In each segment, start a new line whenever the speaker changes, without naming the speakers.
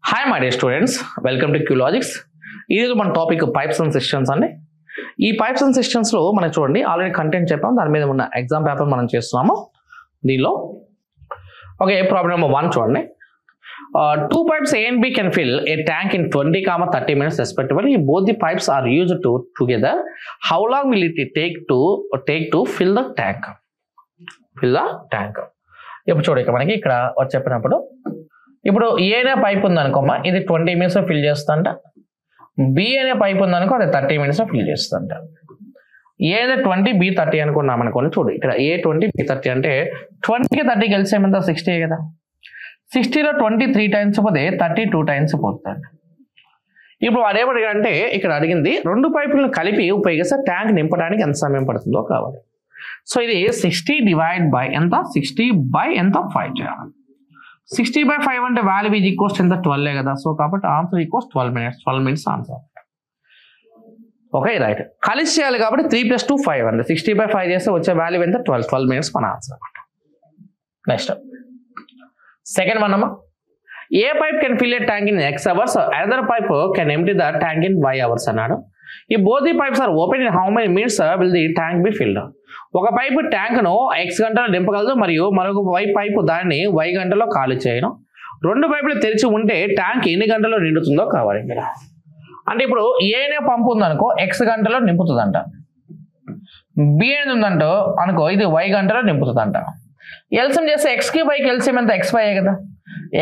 Hi my dear students, welcome to Qlogics. ఈరోజు మన topic pipes and systems అండి. ఈ పైప్స్ అండ్ సిస్టమ్స్ లో మనం చూడండి ఆల్రెడీ కంటెంట్ చెప్పాం, దాని మీద ఉన్న ఎగ్జామ్ పేపర్ మనం చేస్తున్నాము. దీనిలో ఓకే, ప్రాబ్లమ్ నెంబర్ 1 చూడండి. Two pipes A and B can fill a tank in 20-30 minutes respectively. Both the pipes are used together. How long will it take to fill the tank? ఇప్పుడు చూడండి, మనకి ఇక్కడ చెప్పినప్పుడు ఇప్పుడు ఏ అనే పైప్ ఉందనుకోమ్మా, ఇది 20 minutes fill చేస్తుంట. B అనే pipe ఉందనుకో, అది 30 minutes ఫిల్ చేస్తుంట. ఏ అనేది 20, బి 30 అనుకున్నాం అనుకోండి. చూడు ఇక్కడ ఏ 20, బి 30 అంటే 20కి 30 కలిసి ఏమంతా 60 కదా. 60లో 20 3 times పోతే 30 2 times పోతుంది. ఇప్పుడు అదేమడిగా అంటే ఇక్కడ అడిగింది రెండు పైపులను కలిపి ఉపయోగిస్తే ట్యాంక్ నింపడానికి ఎంత సమయం పడుతుందో కావాలి. సో ఇది 60 డివైడ్ బై ఎంత, 60 బై ఎంత 5 చేయాలి. 60/5 అంటే వాల్యూ ఈజ్ ఈక్వల్స్ ఎంత 12 కదా. సో కాబట్టి answer equals 12 minutes answer. Okay right, కలిసి చేయాలి కాబట్టి 3 + 2 5 అంటే 60/5 చేస్తే వచ్చే వాల్యూ ఎంత 12 minutes మన ఆన్సర్ అనమాట. నెక్స్ట్ సెకండ్ వన్ అమ్మా, a pipe can fill a tank in X hours, another pipe can empty the tank in Y hours అన్నాడు. ఈ both the pipes are open in how many minutes will the tank be filled. ఒక pipe ట్యాంక్ను X గంటలో నింపగలదు మరియు మరొక pipe దాన్ని Y గంటలో ఖాళీ చేయడం. రెండు పైపులు తెరిచి ఉంటే ట్యాంక్ ఎన్ని గంటల్లో నిండుతుందో కావాలి ఇక్కడ. అంటే ఇప్పుడు ఏ అనే పంపు ఉందనుకో, X గంటలో నింపుతుందంట. బి అనేది ఉందంటో అనుకో, ఇది Y గంటలో నింపుతుందంట. ఎల్సిఎం చేస్తే ఎక్స్కి వైకి ఎల్సిఎం ఎంత XY కదా.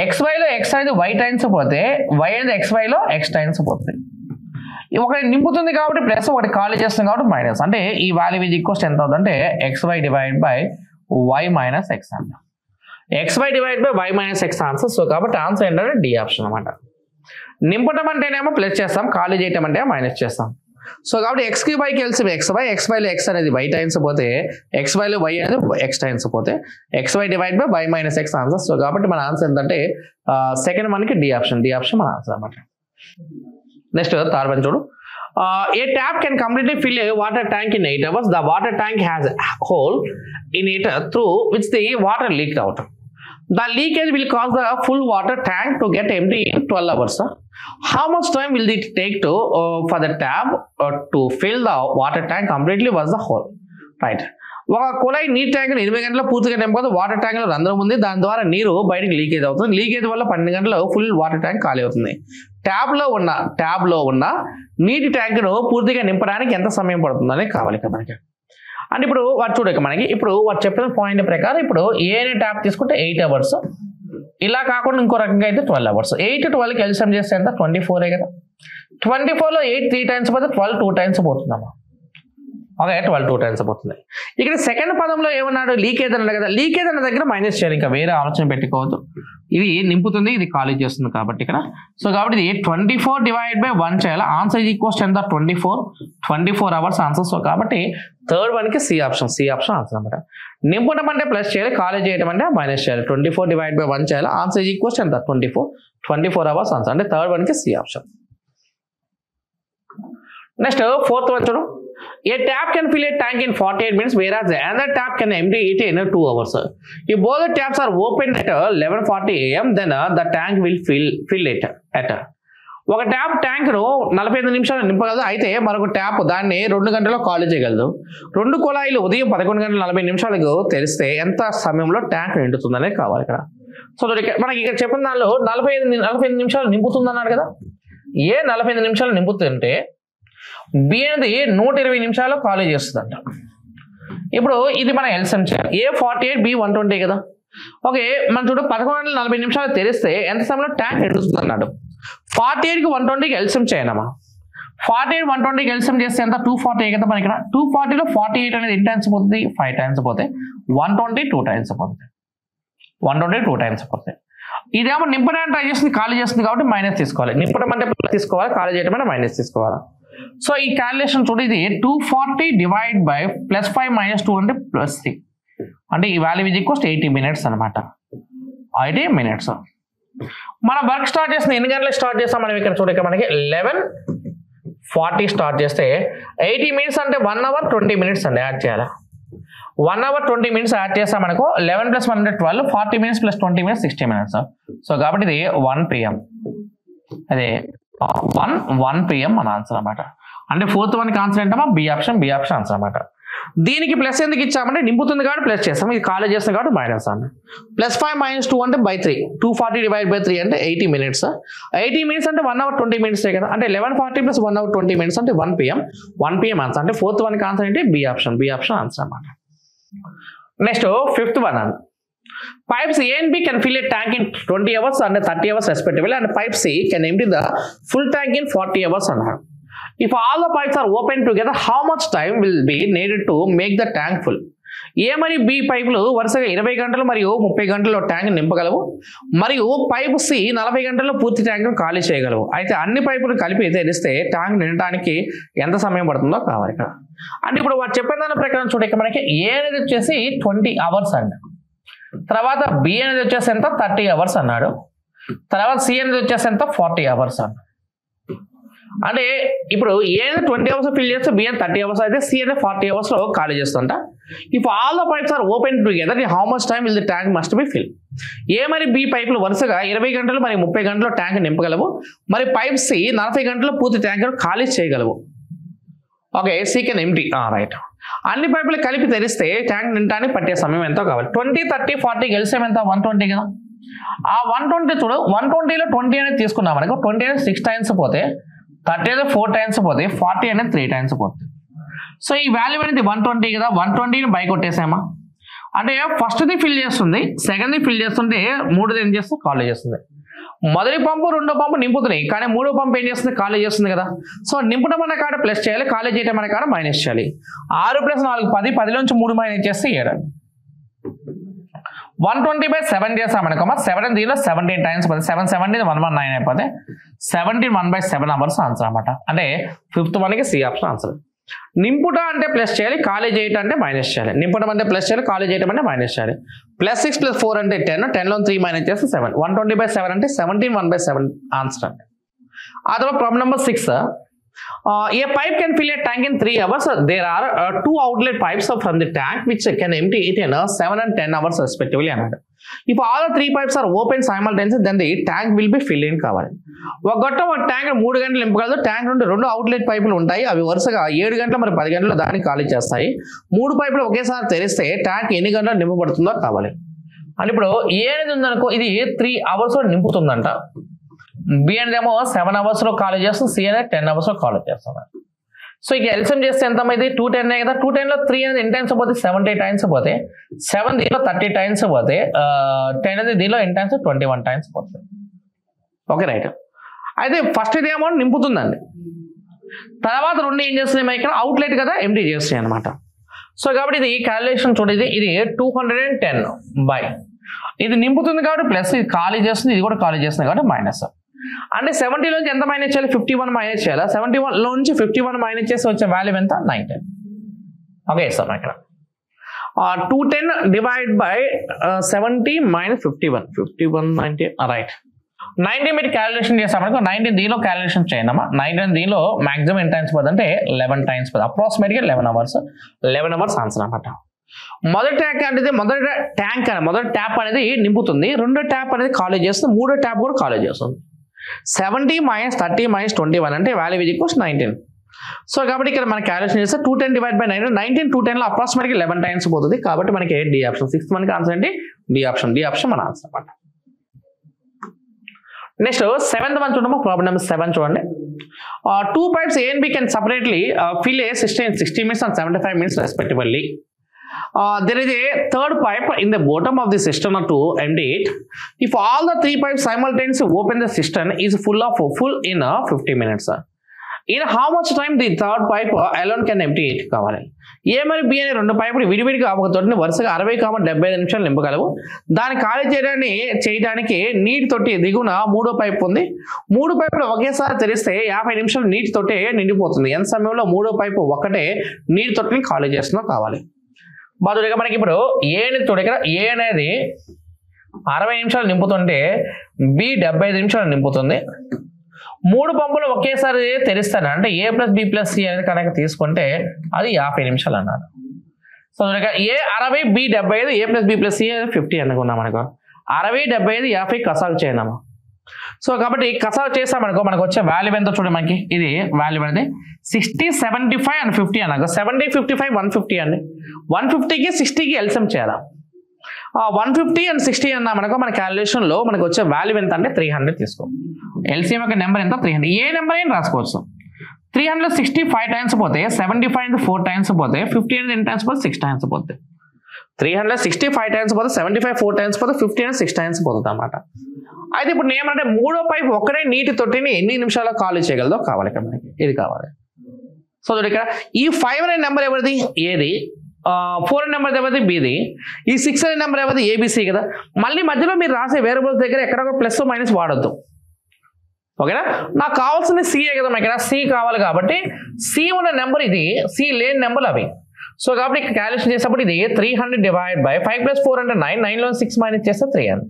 XYలో X అనేది Y టైమ్స్ పోతే Y అనేది XYలో X టైమ్స్ పోతుంది. ఒకటి నింపుతుంది కాబట్టి ప్లస్, ఒకటి ఖాళీ చేస్తుంది కాబట్టి మైనస్. అంటే ఈ వాల్యూ ఈజ్ ఈక్వల్స్ ఎంత అవుతుందంటే XY divide by Y minus X అంట. XY divide by Y minus X answer. So కాబట్టి ఆన్సర్ ఏంటంటే డి ఆప్షన్ అనమాట. నింపటం అంటేనేమో ప్లస్ చేస్తాం, ఖాళీ చేయటం అంటే మైనస్ చేస్తాం. సో కాబట్టి ఎక్స్కి వైకి ఎల్సిఎం XY, XYలో X అనేది Y టైమ్స్ పోతే XYలో Y అనేది X టైమ్స్ పోతే XY divide by Y minus X answer. So కాబట్టి మన ఆన్సర్ ఏంటంటే సెకండ్ మనకి డి ఆప్షన్ మన ఆన్సర్ అనమాట. నెక్స్ట్ థర్డ్ వన్ చూడు. A tap can completely fill a water tank in 8 hours. The water tank has a hole in it through which the water leaked out. The leakage will cause the full water tank to get empty in 12 hours. How much time will it take for the tap to fill the water tank completely was the hole? Right. ఒక కుళాయి నీటి tank 8 గంటల్లో పూర్తిగా నింపదు. Water tank లో రంధ్రం ఉంది, దాని ద్వారా నీరు బయటకు లీకేజ్ అవుతుంది. లీకేజ్ వల్ల 12 గంటల్లో ఫుల్ వాటర్ ట్యాంక్ ఖాళీ అవుతుంది. ట్యాబ్ లో ఉన్న నీటి ట్యాంక్ ను పూర్తిగా నింపడానికి ఎంత సమయం పడుతుందని కావాలి మనకి. అంటే ఇప్పుడు వాడు చూడక మనకి ఇప్పుడు వాడు చెప్పిన పాయింట్ ప్రకారం ఇప్పుడు ఏనే ట్యాప్ తీసుకుంటే 8 hours, ఇలా కాకుండా ఇంకో రకంగా అయితే 12 hours. 8 12కి ఎల్సిఎం చేస్తే ఎంత 24 కదా. 24లో 8 3 times పోతే 12 2 times పోతుందమ్మా. ఓకే, 12 2 times పోతుంది. ఇక్కడ సెకండ్ పదంలో ఏమన్నాడు, లీకేజ్ అన్నాడు కదా. లీకేజ్ అన్న దగ్గర మైనస్ చేయాలి, ఇంకా వేరే ఆలోచన పెట్టుకోవద్దు. ఇది నింపుతుంది, ఇది ఖాళీ చేస్తుంది కాబట్టి ఇక్కడ. సో కాబట్టి ఇది 24 డివైడ్ బై 1 చేయాలి. ఆన్సర్ ఈజ్ ఈక్వల్స్ ఎంత 24 hours ఆన్సర్. సో కాబట్టి థర్డ్ వన్కి సి ఆప్షన్ ఆన్సర్ అనమాట. నింపడం అంటే ప్లస్ చేయాలి, ఖాళీ చేయడం అంటే మైనస్ చేయాలి. 24 డివైడ్ బై 1 చేయాలి. ఆన్సర్ ఈజ్ ఈక్వల్స్ ఎంత 24 hours ఆన్సర్. అంటే థర్డ్ వన్కి C option. Next fourth one చూడు. A tap can fill a tank in 48 minutes, whereas another tap can empty it in 2 hours. If both the taps are open at 11:40 AM, then the tank will fill it at. ఒక tank ను 45 నిమిషాలు నింపగలదు, అయితే మరొక tap దాన్ని 2 గంటల్లో ఖాళీ చేయగలదు. రెండు కుళాయిలు ఉదయం 11:40 తెరిస్తే ఎంత సమయంలో ట్యాంక్ నిండుతుందనే కావాలి ఇక్కడ. సో మనకి ఇక్కడ చెప్పిన దానిలో 45 నిమిషాలు నింపుతుంది అన్నాడు కదా. ఏ 45 నిమిషాలు నింపుతుంటే బి అనేది 120 నిమిషాలు ఖాళీ చేస్తుందంట. ఇప్పుడు ఇది మనం ఎల్సిఎం చేయాలి. ఏ 48, బి 120 కదా. ఓకే, మనం చూడు 11:40 నిమిషాలు తెరిస్తే ఎంత సమయంలో ట్యాంక్ నిండుతుంది అన్నాడు. 48కి 120కి ఎల్సిఎం చేయనమ్మా. 48 120కి ఎల్సిఎం చేస్తే ఎంత 240 కదా. మన ఇక్కడ 240లో 48 అనేది ఎన్ని టైమ్స్ పోతుంది 5 times పోతే 120 2 times పోతుంది. 120 2 times పోతుంది. ఇదేమో నింపడానికి ట్రై చేస్తుంది, ఖాళీ చేస్తుంది కాబట్టి మైనస్ తీసుకోవాలి. నింపడం అంటే ప్లస్ తీసుకోవాలి, ఖాళీ చేయడం అంటే మైనస్ తీసుకోవాలి. సో ఈ క్యాలిక్యులేషన్ చూడు, ఇది 240 డివైడ్ బై +5 - 2 అంటే +3 అంటే ఈ వాల్యూ ఈజ్ ఈక్వల్స్ 80 minutes అనమాట. 80 minutes. మనం వర్క్ స్టార్ట్ చేసిన ఎన్ని గంటలకు స్టార్ట్ చేస్తాం మనం ఇక్కడ చూడక మనకి 11:40 స్టార్ట్ చేస్తే 80 minutes అంటే 1 hour 20 minutes అండి యాడ్ చేయాలి. 1 hour 20 minutes యాడ్ చేస్తాం మనకు 11 + 1 అంటే 12, 40 minutes + 20 minutes 60 minutes. సో కాబట్టి ఇది 1 PM. అదే 1 PM మన ఆన్సర్ అనమాట. అంటే 4th వన్కి ఆన్సర్ ఏంటమ్మా బి ఆప్షన్ ఆన్సర్ అనమాట. దీనికి ప్లస్ ఎందుకు ఇచ్చామంటే నింపుతుంది కాబట్టి ప్లస్ చేస్తాం, ఇది కాలేజ్ చేస్తాం కాబట్టి మైనస్ అన్న. +5 - 2 అంటే by 3, 240 / 3 అంటే 80 minutes. 80 minutes అంటే 1 hour 20 minutes కదా, అంటే 1140 + 1 hour 20 minutes అంటే 1 PM ఆన్సర్. అంటే 4th వన్కి ఆన్సర్ ఏంటి బి ఆప్షన్ ఆన్సర్ అనమాట. నెక్స్ట్ 5th వన్ అన్న. Pipes A and B can fill a tank in 20 hours and 30 hours respectively, and pipe C can empty the full tank in 40 hours అన్నారు. If all the pipes are open together, how much time will be needed to make the tank full? A మరియు B పైపులు వరుసగా 20 గంటలు మరియు 30 గంటల్లో tank నింపగలవు, మరియు pipe C 40 గంటల్లో పూర్తి ట్యాంక్ ఖాళీ చేయగలవు. అయితే అన్ని పైపులు కలిపి తెరిస్తే ట్యాంక్ నిండటానికి ఎంత సమయం పడుతుందో కావాలి ఇక్కడ. అంటే ఇప్పుడు వారు చెప్పిన దాని ప్రకారం చూడ, ఇక్కడ మనకి A అనేది వచ్చేసి 20 hours అండి, తర్వాత B అనేది వచ్చేసి ఎంత 30 hours అన్నాడు, తర్వాత C అనేది వచ్చేసి ఎంత 40 hours అన్నాడు. అంటే ఇప్పుడు ఏ అనేది 20 hours ఫిల్ చేస్తే B అనేది 30 hours అయితే C అనేది 40 hours లో ఖాళీ చేస్తుంట. If all the pipes are open together, how much time will the tank must be fill? A మరి B పైపులు వరుసగా 20 గంటలు మరియు 30 గంటల్లో ట్యాంక్ నింపగలవు, మరి పైప్ C 40 గంటల్లో పూర్తి ట్యాంక్ ఖాళీ చేయగలవు. Okay, C can empty. Right. అన్ని పైపులు కలిపి తెరిస్తే ట్యాంక్ నిండటానికి పట్టే సమయం ఎంతో కావాలి? 20, 30, 40 కలిసేం ఎంత? 120 కదా. ఆ 120 చూడు, 120లో 20 అనేది తీసుకున్నాం అనుకో, 20 అనేది 6 times పోతే, 30 అనేది 4 times పోతే, 40 అనేది 3 times పోతుంది. సో ఈ వాల్యూ అనేది 120 కదా, 120ని బై కొట్టేసామా. అంటే ఫస్ట్ది ఫిల్ చేస్తుంది, సెకండ్ది ఫిల్ చేస్తుంటే మూడోది ఏం చేస్తుంది ఖాళీ చేస్తుంది. మొదటి పంపు రెండో పంపు నింపుతున్నాయి, కానీ మూడో పంపు ఏం చేస్తుంది ఖాళీ చేస్తుంది కదా. సో నింపడం అనే కాడ ప్లస్ చేయాలి, ఖాళీ చేయడం అనే కాడ మైనస్ చేయాలి. 6 + 4 10, 10లోంచి 3 మైనస్ చేస్తే 7. 120/7 చేసామనుకో, 7 దీనిలో 17 times పోతే, 7 17 119 అయిపోతే 17 1/7 hours ఆన్సర్ అనమాట. అంటే 5th వన్కి C ఆప్షన్ ఆన్సర్. నింపుట అంటే ప్లస్ చేయాలి, ఖాళీ చేయటం అంటే మైనస్ చేయాలి. నింపడం అంటే ప్లస్ చేయాలి, ఖాళీ చేయటం అంటే మైనస్ చేయాలి. +6 + 4 అంటే 10, 10లో 3 మైనస్ చేస్తే 7. 120/7 అంటే 17 1/7 ఆన్సర్ అంటే. ఆ తర్వాత problem number 6. A pipe can fill a tank in 3 hours. There are 2 outlet pipes from the tank which can empty it in 7 and 10 hours respectively అన్నాడు. If all the 3 pipes are open simultaneously, then the tank will be filled in కావాలి. ఒక గొట్టం ఒక tank 3 గంటలు నింపగలదు. Tank నుండి 2 outlet పైపులు ఉంటాయి, అవి వరుసగా 7 గంటలు మరి 10 గంటలు దాన్ని ఖాళీ చేస్తాయి. 3 పైపులు ఒకేసారి తెరిస్తే ట్యాంక్ ఎన్ని గంటలు నింపబడుతుందో కావాలి. అని ఇప్పుడు ఏ అనేది ఉందనుకో, ఇది 3 hours నింపుతుందంట. B అనేదేమో 7 hours లో ఖాళీ చేస్తుంది, C అనేది 10 hours లో ఖాళీ చేస్తుంది. సో ఇక ఎల్సిఎం చేస్తే ఎంత ఇది 210 కదా. 210లో 3 అనేది ఎన్ని టైమ్స్ పోతే 70 times పోతే, 7 దీనిలో 30 times పోతే, 10 అనేది దీనిలో ఎన్ని టైమ్స్ 21 times పోతుంది. Okay right. అయితే ఫస్ట్ ఇది ఏమో నింపుతుందండి, తర్వాత 2 ఏం చేస్తున్నాయి ఇక్కడ అవుట్లెట్ కదా ఎంప్టీ చేస్తాయి అనమాట. సో కాబట్టి ఇది క్యాలిక్యులేషన్ చూడేది, ఇది 210 బై ఇది నింపుతుంది కాబట్టి ప్లస్, ఇది ఖాళీ చేస్తుంది, ఇది కూడా ఖాళీ చేస్తుంది కాబట్టి మైనస్. అంటే 70లోంచి ఎంత మైనస్ చేయాలి? 51 మైనస్ చేయాలి. 71లోంచి 51 మైనస్ చేసి వచ్చే వాల్యూ ఎంత? 910. ఓకే ఇస్తాం ఇక్కడ 210 / 70 - 51 90 రైట్. 90 మీరు క్యాలిక్యులేషన్ చేస్తామనుకో, 90 దీనిలో క్యాలిక్యులేషన్ చేయండి అమ్మా. 90 దీనిలో మాక్సిమం ఎన్ని టైమ్స్ పోతుంది అంటే 11 times పోతుంది. అప్రాక్సిమేట్గా 11 hours ఆన్సర్ అనమాట. మొదటి ట్యాంక్ అనేది మొదటి ట్యాప్ అనేది నింపుతుంది, రెండో ట్యాప్ అనేది ఖాళీ చేస్తుంది, మూడో ట్యాప్ కూడా ఖాళీ చేస్తుంది. 70 - 30 - 21 అంటే వాల్యూ ఈక్వల్స్ 19. సో కాబట్టి ఇక్కడ మనం క్యాలిక్యులేషన్ చేస్తే 210 / 19, 19 210లో అప్రాక్సిమేట్గా 11 times పోతుంది. కాబట్టి మనకి డి ఆప్షన్. 6th మనకి ఆన్సర్ ఏంటి? డి ఆప్షన్ మన ఆన్సర్ అనమాట. నెక్స్ట్ 7th వన్ చూడమ్మా, ప్రాబ్లం నెంబర్ 7 చూడండి. 2 pipes A and B can separately fill a 60 minutes and 75 minutes respectively. There is a third pipe in the bottom of the cistern to empty it. If all the 3 pipes simultaneously open, the cistern is full in 50 minutes. In how much time the third pipe alone can empty it కావాలి. ఏ మరి B అనే 2 పైపులు విడివిడిగా ఒక తొట్టిని వరుసగా 60-75 నిమిషాలు నింపగలవు. దాన్ని ఖాళీ చేయడానికి నీటి తొట్టి దిగున 3వ పైపు ఉంది. 3 పైపులు ఒకేసారి తెరిస్తే 50 నిమిషాలు నీటి తొట్టి నిండిపోతుంది. ఎంత సమయంలో 3వ పైపు ఒకటే నీటి తొట్టిని ఖాళీ చేస్తుందో కావాలి. బాధుడిగా మనకి ఇప్పుడు ఏ అనేది చూడ, ఇక్కడ ఏ అనేది 60 నిమిషాలు నింపుతుంటే బి 75 నిమిషాలు నింపుతుంది. 3 పంపులు ఒకేసారి తెరిస్తాను అంటే A + B + C అనేది కనుక తీసుకుంటే అది 50 నిమిషాలు అన్నారు. So A 60 B 75 A + B + C 50 అనుకున్నాం అనుకో. 60 75 50 కసాగు చేయనామా. సో కాబట్టి కసావ్ చేసామనుకో మనకు వచ్చే వాల్యూ ఎంతో చూడండి, మనకి ఇది వాల్యూ అనేది 60, 75 and 50 అనగా 70, 55, 150 అండి. 150కి 60కి ఎల్సిఎం చేయాలి. 150 and 60 అన్నా మనకు మన క్యాలిక్యులేషన్లో మనకు వచ్చే వాల్యూ ఎంత అంటే 300 తీసుకో. ఎల్సిఎం యొక్క నెంబర్ ఎంత 300. ఏ నెంబర్ అయినా రాసుకోవచ్చు. 360 5 టైమ్స్ పోతే 75 4 టైమ్స్ పోతే 50 ఎన్ని టైమ్స్ పోతే 6 టైమ్స్ పోతే 360 5 టైమ్స్ పోతే 75 4 టైమ్స్ పోతే 50 6 టైమ్స్ పోతుంది అన్నమాట. అయితే ఇప్పుడు ఏమంటే మూడో పైపు ఒక్కడే నీటి తొట్టిని ఎన్ని నిమిషాల్లో ఖాళీ చేయగలదో కావాలి ఇక్కడ మనకి. ఇది కావాలి. సో ఇక్కడ ఈ 5 అనే నెంబర్ ఎవరిది? ఏది. 4 అనే నెంబర్ ఎవరిది? బిది. ఈ 6 అనే నెంబర్ ఎవరిది? ఏబిసి కదా. మళ్ళీ మధ్యలో మీరు రాసే వేరియబుల్స్ దగ్గర ఎక్కడ ఒక ప్లస్ మైనస్ వాడొద్దు. ఓకేనా. నాకు కావాల్సిన సిఏ కదా, ఇక్కడ సి కావాలి కాబట్టి సి ఉన్న నెంబర్ ఇది, సి లేని నెంబర్ అవి. సో కాబట్టి ఇక్కడ క్యాలిక్యులేషన్ చేసేటప్పుడు ఇది 300 డివైడ్ బై 5 + 4 అంటే 9, 9లో 6 మైనస్ చేస్తే 300.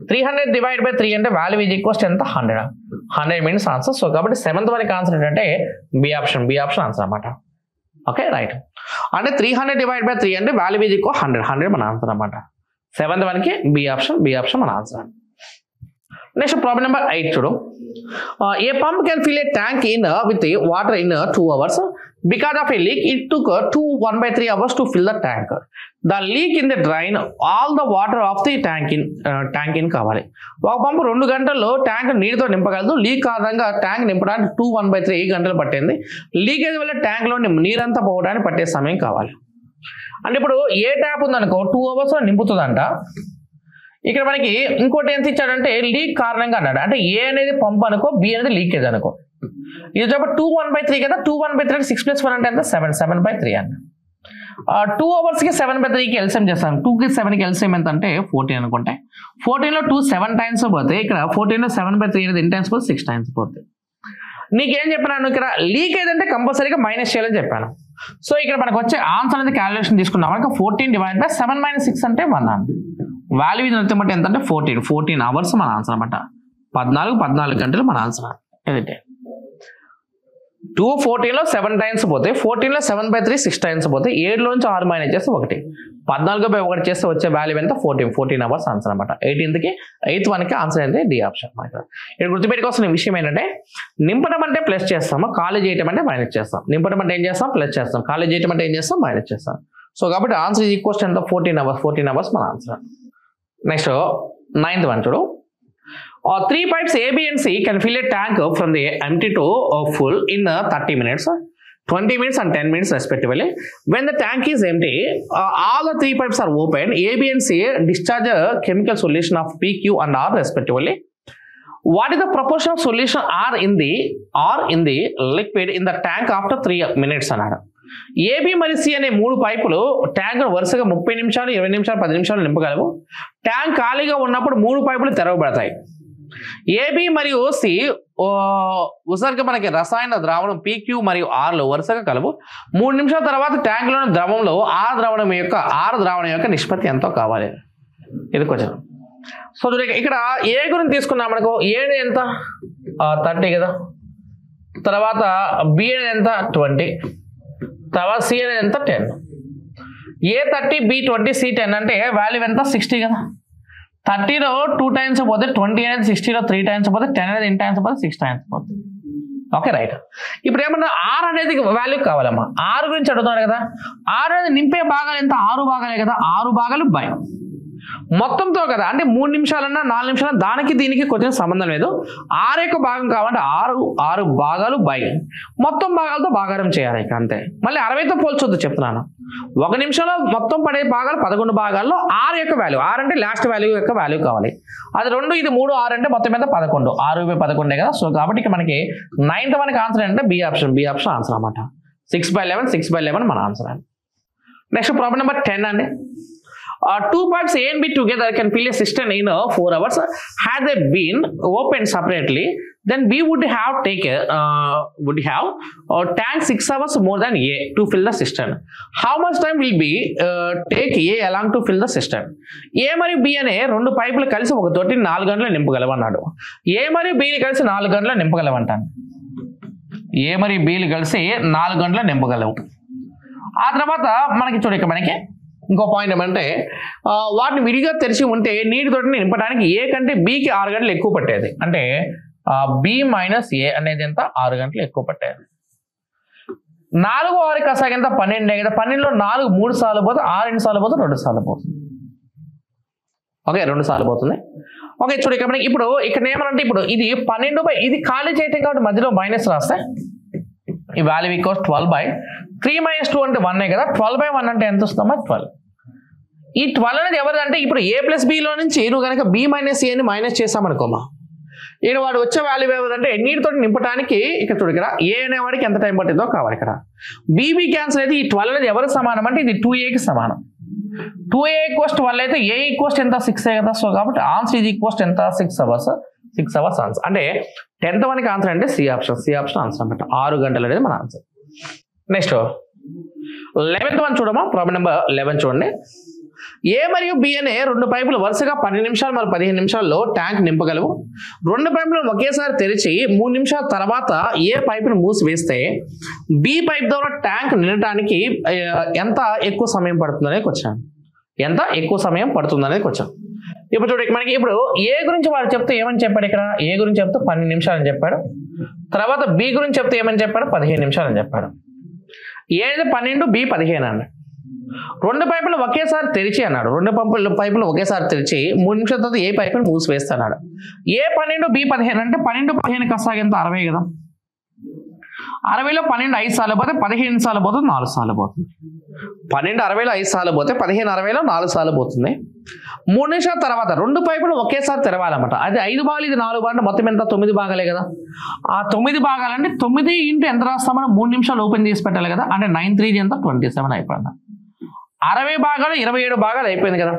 300 డివైడ్ బై 3 అంటే వాల్యూ ఈజ్ ఈక్వల్స్ ఎంత 100 మీన్స్ ఆన్సర్. సో కాబట్టి 7th వరకు ఆన్సర్ ఏంటంటే బి ఆప్షన్ ఆన్సర్ అన్నమాట. Okay right. అంటే 300 డివైడ్ బై 3 అంటే వాల్యూ ఈజ్ ఈక్వల్ 100 మన ఆన్సర్ అన్నమాట. 7th వరకు బి ఆప్షన్ మన ఆన్సర్. నెక్స్ట్ ప్రాబ్లం నెంబర్ 8 చూడు. A pump can fill a tank with water in 2 hours. Because of a leak, it took 1/3 hours to fill the tank. The leak in the drain all the water of the tank in కావాలి. ఒక పంపు 2 గంటల్లో tank నీటితో నింపగలదు. Leak కారణంగా tank నింపడానికి 1/3 గంటలు పట్టింది. Leakage వల్ల tank లో నీరంతా పోవడానికి పట్టే సమయం కావాలి. అంటే ఇప్పుడు ఏ ట్యాప్ ఉందనుకో 2 hours నింపుతుందంట. ఇక్కడ మనకి ఇంకోటి ఎంత ఇచ్చాడంటే లీక్ కారణంగా అన్నాడు. అంటే ఏ అనేది పంప్ అనుకో, బి అనేది లీకేజ్ అనుకో. ఇది చెప్పి 2/1/3 కదా. 2/1/3 అంటే 6 + 1 అంటే ఎంత 7/3 అన్న. 2 hours కి 7/3కి ఎల్సిఎం చేస్తాం. 2కి 7కి ఎల్సిఎం ఎంత అంటే 14 అనుకుంటే 14లో 2 7 టైమ్స్ పోతే ఇక్కడ 14లో 7/3 అనేది ఎన్ని టైమ్స్ పోతే 6 టైమ్స్ పోతుంది. నీకేం చెప్పాను ఇక్కడ లీకేజ్ అంటే కంపల్సరీగా మైనస్ చేయాలని చెప్పాను. సో ఇక్కడ మనకు వచ్చే ఆన్సర్ అనేది క్యాలిక్యులేషన్ తీసుకున్నాం. మనకు 14 డివైడ్ బై 7 - 6 అంటే 1 అని. వాల్యూ ఇది నృత్యం బట్టి ఎంత అంటే 14 అవర్స్ మన ఆన్సర్ అనమాట. 14 గంటలు మన ఆన్సర్. ఏదంటే 214లో 7 టైమ్స్ పోతే 14లో 7/3 6 టైమ్స్ పోతే 7లోంచి 6 మైనస్ చేస్తే 1. 14/1 చేస్తే వచ్చే వాల్యూ ఎంత 14 అవర్స్ ఆన్సర్ అనమాట. 8th వన్కి ఆన్సర్ అయితే డి ఆప్షన్. ఇక్కడ గుర్తుపెట్టుకోవాల్సిన విషయం ఏంటంటే నింపడం అంటే ప్లస్ చేస్తాము, ఖాళీ చేయడం అంటే మైనస్ చేస్తాం. నింపడం అంటే ఏం చేస్తాం ప్లస్ చేస్తాం, ఖాళీ చేయడం అంటే ఏం చేస్తాం మైనస్ చేస్తాం. సో కాబట్టి ఆన్సర్ ఈజ్ ఈక్వల్స్ ఎంత 14 అవర్స్ మన ఆన్సర్. నెక్స్ట్ 9th వన్ చూడు. 3 pipes A, B and C can fill a tank from the empty to full in 30 minutes, 20 minutes and 10 minutes respectively. When the tank is empty, all the 3 pipes are open. A, B and C discharge a chemical solution of P, Q and R respectively. What is the proportion of solution R in the liquid in the tank after 3 minutes అన్నాడు. AB మరియు C అనే 3 పైపులు tank వరుసగా 30 నిమిషాలు 20 నిమిషాలు 10 నిమిషాలు నింపగలవు. Tank ఖాళీగా ఉన్నప్పుడు 3 పైపులు తెరవబడతాయి. ఏబి మరియు సి ఉసర్గ మనకి రసాయన ద్రావణం PQ మరియు ఆర్లు వరుసగా కలవు. 3 నిమిషాల తర్వాత ట్యాంక్లోని ద్రవంలో ఆర్ ద్రావణం యొక్క నిష్పత్తి ఎంతో కావాలి. ఇది క్వశ్చన్. సో ఇక్కడ ఏ గురించి తీసుకున్నాం మనకు. ఏ ఎంత 30 కదా. తర్వాత బి అనేది ఎంత 20. తర్వాత సి అనేది ఎంత 10. ఏ 30 బి 20 సి 10 అంటే వాల్యూ ఎంత 60 కదా. 30లో 2 టైమ్స్ పోతే 20 అనేది 60లో 3 టైమ్స్ పోతే 10 అనేది ఎన్ని టైమ్స్ పోతే 6 టైమ్స్ పోతుంది. Okay right. ఇప్పుడు ఏమన్నా ఆర్ అనేది వాల్యూ కావాలమ్మా. ఆరు గురించి అడుగుతున్నారు కదా. ఆరు అనేది నింపే భాగాలు ఎంత 6 భాగాలే కదా. 6 భాగాలు బై మొత్తంతో కదా. అంటే 3 నిమిషాలన్నా 4 నిమిషాలన్నా దానికి దీనికి కొంచెం సంబంధం లేదు. 6 యొక్క భాగం కావాలంటే 6 భాగాలు బై మొత్తం భాగాలతో భాగారం చేయాలి ఇక అంతే. మళ్ళీ 60తో పోల్చొద్దు చెప్తున్నాను. 1 నిమిషంలో మొత్తం పడే భాగాలు 11 భాగాల్లో 6 యొక్క వాల్యూ, 6 అంటే లాస్ట్ వాల్యూ యొక్క వాల్యూ కావాలి. అది 2 ఇది 3 6 అంటే మొత్తం మీద 11. 6/11 కదా. సో కాబట్టి ఇక్కడ మనకి 9th మనకి ఆన్సర్ అంటే బి ఆప్షన్ ఆన్సర్ అనమాట. 6/11 మన ఆన్సర్ అండి. నెక్స్ట్ ప్రాబ్లం నెంబర్ 10 అండి. 2 pipes A and B together can fill a cistern in 4 hours. Had they been opened separately, then B would have tank 6 hours more than A to fill the cistern. How much time will B take A along to fill the cistern? A మరియు B అనే 2 పైపులు కలిసి ఒక తొట్టి 4 గంటలు నింపగలవన్నాడు. A మరియు B కలిసి 4 గంటలు నింపగలవంటాను. A మరియు B కలిసి 4 గంటలు నింపగలవు. ఆ తర్వాత మనకి చూడక మనకి ఇంకో పాయింట్ ఏమంటే వాటిని విడిగా తెరిచి ఉంటే నీటితోటి నింపడానికి ఏ కంటే బికి 6 గంటలు ఎక్కువ పట్టేది. అంటే బి మైనస్ ఏ అనేది ఎంత 6 గంటలు ఎక్కువ పట్టేది. 4 6 కసాగ ఎంత 12 కదా. 12లో 4 3 సార్లు పోతే 6 ఎన్ని సార్లు పోతే 2 సార్లు పోతుంది. ఓకే 2 సార్లు పోతుంది. ఓకే చూడు ఇప్పుడు ఇక్కడ ఏమనంటే ఇప్పుడు ఇది 12 ఇది ఖాళీ చేయటం కాబట్టి మధ్యలో మైనస్ రాస్తే ఈ వాల్యూ ఈక్వల్స్ 12/3 - 2 అంటే 1 కదా. 12/1 అంటే ఎంత వస్తుందమ్మా 12. ఈ 12 అనేది ఎవరిదంటే ఇప్పుడు ఏ ప్లస్ బిలో నుంచి నువ్వు కనుక బి మైనస్ ఏని మైనస్ చేసామనుకోమా ఇక్కడ వాడు వచ్చే వాల్యూ ఏమంటే ఎన్నిటితో నింపడానికి ఇక్కడ చూడు ఇక్కడ ఏ అనేవాడికి ఎంత టైం పట్టిందో కావాలి. ఇక్కడ బీబీ క్యాన్సల్ అయితే ఈ 12 అనేది ఎవరికి సమానం అంటే ఇది 2aకి సమానం. 2a ఈక్వల్స్ 12 అయితే ఏ ఈక్వల్స్ ఎంత 6 కదా. సో కాబట్టి ఆన్సర్ ఇది ఈక్వల్స్ ఎంత 6 అవర్స్. 6 అవర్స్ ఆన్సర్ అంటే 10th వన్కి ఆన్సర్ అంటే సి ఆప్షన్ ఆన్సర్ అనమాట. 6 గంటలు అనేది మన ఆన్సర్. నెక్స్ట్ 11th వన్ చూడమా. ప్రాబ్లం నెంబర్ 11 చూడండి. ఏ మరియు బి అనే 2 పైపులు వరుసగా 12 నిమిషాలు మరియు 15 నిమిషాల్లో ట్యాంక్ నింపగలవు. 2 పైపులను ఒకేసారి తెరిచి 3 నిమిషాల తర్వాత ఏ పైపును మూసివేస్తే బి పైప్ ద్వారా ట్యాంక్ నిండటానికి ఎంత ఎక్కువ సమయం పడుతుంది అనేది వచ్చాను. ఎంత ఎక్కువ సమయం పడుతుంది అనేది వచ్చాను. ఇప్పుడు చూడండి మనకి ఇప్పుడు ఏ గురించి వాడు చెప్తే ఏమని చెప్పాడు. ఇక్కడ ఏ గురించి చెప్తే 12 నిమిషాలు అని చెప్పాడు. తర్వాత బి గురించి చెప్తే ఏమని చెప్పాడు 15 నిమిషాలు అని చెప్పాడు. ఏ 12 బి 15 అన్నాడు. 2 పైపులు ఒకేసారి తెరిచి అన్నాడు. 2 పైపులు ఒకేసారి తెరిచి 3 నిమిషాల తర్వాత ఏ పైపును మూసివేస్తున్నాడు. ఏ 12 బి 15 అంటే 12 15 కసాగ ఎంత 60 కదా. 60లో 12 5 సార్లు పోతే 15 సార్లు పోతుంది 4 సార్లు పోతుంది. 12 60లో 5 సార్లు పోతే 15 60లో 4 సార్లు పోతుంది. 3 నిమిషాల తర్వాత 2 పైపులు ఒకేసారి తెరవాలన్నమాట. అది 5 భాగాలు ఇది 4 భాగాలు మొత్తం ఎంత 9 భాగాలే కదా. ఆ 9 భాగాలంటే 9 ఇంటూ ఎంత రాస్తామని 3 నిమిషాలు ఓపెన్ చేసి పెట్టాలి కదా. అంటే 9 3 ఎంత 27 అయిపోయింది. 60 భాగాలు 27 భాగాలు అయిపోయింది కదా.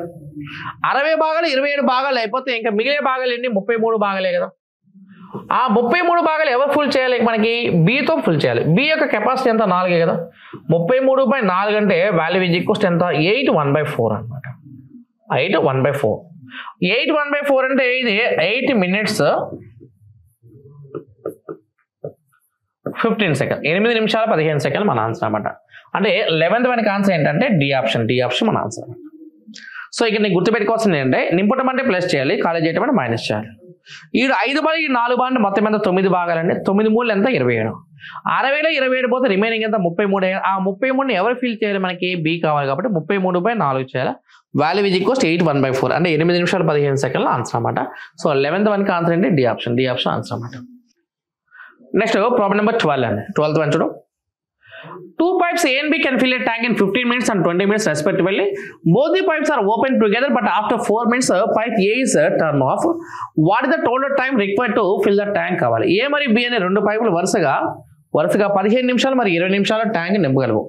60 భాగాలు 27 భాగాలు అయిపోతే ఇంకా మిగిలిన భాగాలు ఎన్ని 33 భాగాలే కదా. ఆ 33 భాగాలు ఎవరు ఫుల్ చేయాలి మనకి బితో ఫుల్ చేయాలి. బి యొక్క కెపాసిటీ ఎంత 4 కదా. 33/4 అంటే వాల్యూ ఈజ్ ఈక్వల్స్ ఎంత 8 1/4 అనమాట. 8 1/4. 8 1/4 అంటే ఇది 8 minutes 15 seconds. 8 నిమిషాల 15 సెకండ్లు మన ఆన్సర్ అనమాట. అంటే 11th వన్కి ఆన్సర్ ఏంటంటే డి ఆప్షన్ మన ఆన్సర్. సో ఇక్కడ నీకు గుర్తుపెట్టుకోవాల్సింది ఏంటంటే నింపటం అంటే ప్లస్ చేయాలి, ఖాళీ చేయటం అంటే మైనస్ చేయాలి. ఈ 5/4 భాగాలు మొత్తం ఎంత 9 భాగాలండి. 9 3 ఎంత 27. 60లో 27 పోతే రిమైనింగ్ ఎంత 33. ఆ 33ని ఎవరు ఫిల్ చేయాలి మనకి బి కావాలి కాబట్టి 33/4 చేయాలి. వాల్యూ ఈజ్ ఈక్వల్స్ 8 1/4 అంటే 8 నిమిషాలు 15 సెకండ్ల ఆన్సర్ అనమాట. సో 11th వన్కి ఆన్సర్ ఏంటి డి ఆప్షన్ ఆన్సర్ అనమాట. నెక్స్ట్ ప్రాబ్లం నెంబర్ 12 అండి. 12th వన్ చూడు. 2 pipes A and B can fill a tank in 15 minutes and 20 minutes respectively. Both the pipes are opened together, but after 4 minutes, pipe A is turned off. What is the total time required to fill the tank? కావాలి. A మరియు B అనే 2 పైపులు వరుసగా 15 నిమిషాలు మరియు 20 నిమిషాల tank నింపగలవు.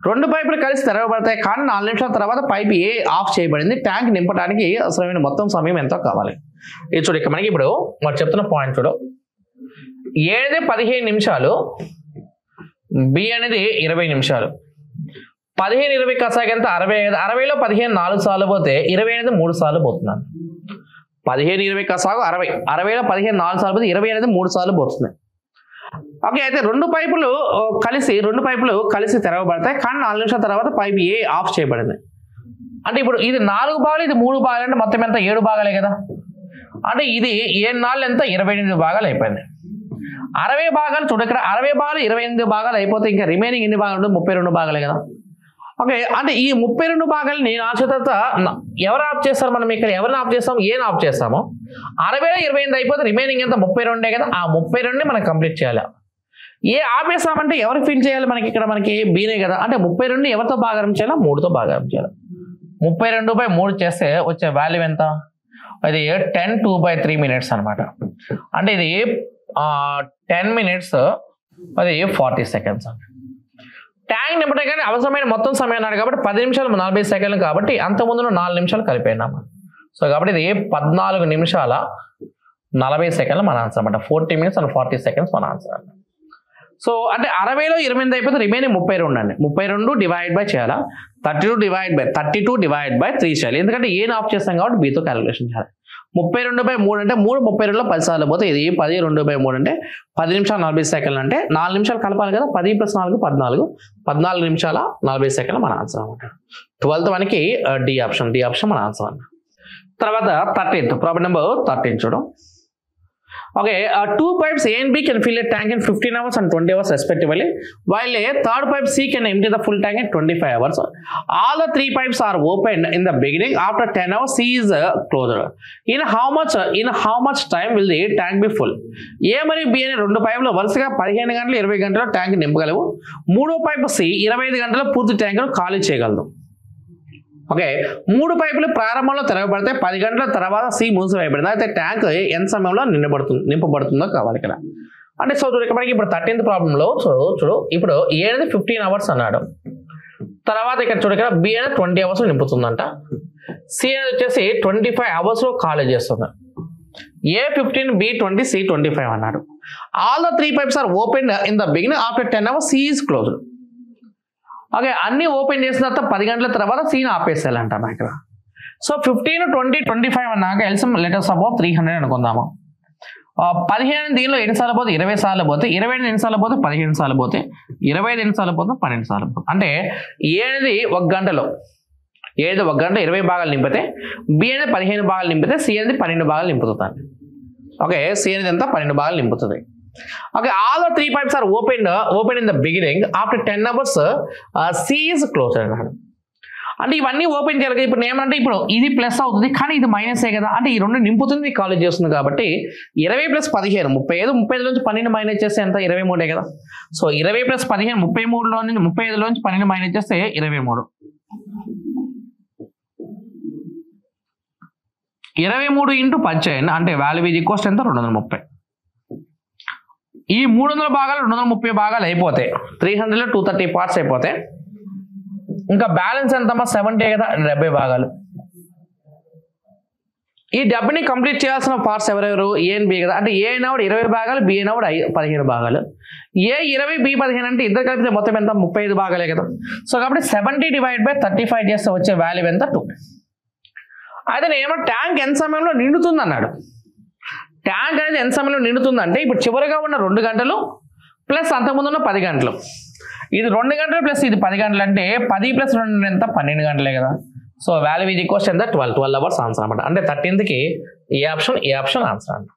2 పైపులు కలిసి తెరవబడతాయి కానీ 4 నిమిషాల తర్వాత పైప్ A ఆఫ్ చేయబడింది. ట్యాంక్ నింపడానికి అవసరమైన మొత్తం సమయం ఎంతో కావాలి. ఇది చూడు ఇక్కడ మనకి ఇప్పుడు వాడు చెప్తున్న పాయింట్ చూడు. A అనేది 15 నిమిషాలు, బి అనేది 20 నిమిషాలు. 15 20 కసాగ ఎంత 60. 60లో 15 4 సార్లు పోతే 20 అనేది 3 సార్లు పోతున్నాను. 15 20 కసాగు 60. 60లో 15 4 సార్లు పోతే 20 అనేది 3 సార్లు పోతుంది. ఓకే అయితే 2 పైపులు కలిసి తెరవబడతాయి కానీ 4 నిమిషాల తర్వాత పైప్ ఏ ఆఫ్ చేయబడింది. అంటే ఇప్పుడు ఇది 4 భాగాలు ఇది 3 భాగాలు అంటే మొత్తం ఎంత 7 భాగాలే కదా. అంటే ఇది 7 4 ఎంత 28 భాగాలు అయిపోయింది. 60 భాగాలు చూడు ఇక్కడ 60 భాగాలు 28 భాగాలు అయిపోతే ఇంకా రిమైనింగ్ ఎన్ని భాగాలు ఉంటుంది 32 భాగాలే కదా. ఓకే అంటే ఈ 32 భాగాలని నా చేత ఎవరు ఆఫ్ చేస్తారు మనం ఇక్కడ ఎవరిని ఆఫ్ చేస్తాము ఏం ఆఫ్ చేస్తాము. 60లో 28 అయిపోతే రిమైనింగ్ ఎంత 32 కదా. ఆ 32ని మనం కంప్లీట్ చేయాలి. ఏ ఆపేస్తామంటే ఎవరు ఫిల్ చేయాలి మనకి ఇక్కడ మనకి బీనే కదా. అంటే 32ని ఎవరితో భాగం చేయాలి 3తో భాగం చేయాలి. 32/3 చేస్తే వచ్చే వాల్యూ ఎంత అది 10 2/3 minutes అనమాట. అంటే ఇది 10 minutes అది 40 seconds అండి. ట్యాంక్ నింపడం కానీ అవసరమైన మొత్తం సమయం అన్నాడు కాబట్టి 10 నిమిషాలు 40 సెకండ్లు కాబట్టి అంత ముందు 4 నిమిషాలు కలిపేనాము. సో కాబట్టి ఇది 14 నిమిషాల 40 సెకండ్లు మన ఆన్సర్ అనమాట. 40 minutes and 40 seconds మన ఆన్సర్ అన్నమాట. సో అంటే 60లో 28 అయిపోతే రిమైనింగ్ 32 అండి. 32 డివైడ్ బై చేయాలా 32 డివైడ్ బై 3 చేయాలి. ఎందుకంటే ఏని ఆఫ్ చేస్తాం కాబట్టి బీతో క్యాలిక్యులేషన్ చేయాలి. 32/3 అంటే 3 32లో 10 సార్లు పోతే ఇది 10 2/3 అంటే 10 నిమిషాలు 40 సెకండ్లు అంటే 4 నిమిషాలు కలపాలి కదా. 10 + 4 14 14 నిమిషాల 40 సెకండ్లు మన ఆన్సర్ అనమాట. 12th మనకి డి ఆప్షన్ మన ఆన్సర్ అన్న. తర్వాత 13th ప్రాబ్లం నెంబర్ 13 చూడం. Okay, two pipes A and B can fill a tank in 15 hours and 20 hours respectively, while a third pipe C can empty the full tank in 25 hours. All the three pipes are opened in the beginning. After 10 hours, C is closed. In how much time will the tank be full? A మరియు B అనే రెండు పైపులు వరుసగా 15 గంటలు 20 గంటల tank నింపగలవు. మూడో pipe C 25 గంటల పూర్తి ట్యాంకును ఖాళీ చేయగలదు. ఓకే, 3 పైపులు ప్రారంభంలో తెరవబడితే 10 గంటల తర్వాత సి మూసివేయబడింది. అయితే ట్యాంక్ ఎంత సమయంలో నింపబడుతుందో కావాలి ఇక్కడ. అంటే సో మనకి ఇప్పుడు 13th ప్రాబ్లంలో చూడు ఇప్పుడు ఏ అనేది 15 hours అన్నాడు. తర్వాత ఇక్కడ చూడ ఇక్కడ బి అనేది 20 hours నింపుతుందంట. సి అనేది వచ్చేసి 25 hours ఖాళీ చేస్తుంది. ఏ 15, బి 20, సి 25 అన్నాడు. All the 3 pipes are opened in the beginning. After 10 hours, C is closed. Okay, అన్ని ఓపెన్ చేసిన తర్వాత 10 గంటల తర్వాత సీన్ ఆపేసేయాలంట ఇక్కడ. సో 15, 20, 25 అన్నాక ఎల్సిఎం లెటర్ సపోజ్ 300 అనుకుందాము. 15 దీనిలో ఎన్నిసార్లు పోతే 20 సార్లు పోతే, 20 ఎన్నిసార్లు పోతే 15 సార్లు పోతే, 25 ఎన్నిసార్లు పోతే 12 సార్లు పోతే. అంటే ఏ అనేది 1 గంటలో 20 భాగాలు నింపితే, బి అనేది 15 భాగాలు నింపితే, సి అనేది 12 భాగాలు నింపుతుంది. ఓకే, సి అనేది ఎంత 12 భాగాలు నింపుతుంది. Okay, all the 3 pipes are opened in the beginning. After 10 hours, C is closed అన్నాడు. అంటే ఇవన్నీ ఓపెన్ చేయాలి. ఇప్పుడు ఏమంటే ఇప్పుడు ఇది ప్లస్ అవుతుంది కానీ ఇది మైనసే కదా. అంటే ఈ రెండు నింపుతుంది కాలేజ్ చేస్తుంది కాబట్టి 20 + 15 35 నుంచి 12 మైనస్ చేస్తే ఎంత 23 కదా. సో 20 + 15 33లో నుంచి 35లో నుంచి 12 మైనస్ చేస్తే 23. 23 × 10 చేయండి. అంటే వాల్యూ ఈజ్ ఈక్వల్స్ ఎంత 230. ఈ 300 భాగాలు 230 భాగాలు అయిపోతాయి. 300లో 230 పార్ట్స్ అయిపోతే ఇంకా బ్యాలెన్స్ ఎంతమ్మా 70 కదా, 70 భాగాలు. ఈ 70ని కంప్లీట్ చేయాల్సిన పార్ట్స్ ఎవరెవరు? ఏ అండ్ బి కదా. అంటే ఏ అయినప్పుడు 20 భాగాలు, బి అయినప్పుడు 15 భాగాలు. ఏ 20, బి 15 అంటే ఇద్దరు కలిపితే మొత్తం ఎంత 35 భాగాలే కదా. సో కాబట్టి 70/35 చేస్తే వచ్చే వాల్యూ ఎంత 2. అయితే ఏమో ట్యాంక్ ఎంత సమయంలో నిండుతుంది అన్నాడు. ట్యాంక్ అనేది ఎంత సమయంలో నిండుతుందంటే ఇప్పుడు చివరిగా ఉన్న 2 గంటలు ప్లస్ అంతకుముందు ఉన్న 10 గంటలు. ఇది 2 గంటలు ప్లస్ ఇది 10 గంటలు అంటే 10 + 2 ఎంత 12 గంటలే కదా. సో వాల్యూ ఈజ్ ఈక్వల్స్ ఎంత 12 hours ఆన్సర్ అనమాట. అంటే 13th కి ఏ ఆప్షన్ ఆన్సర్ అంట.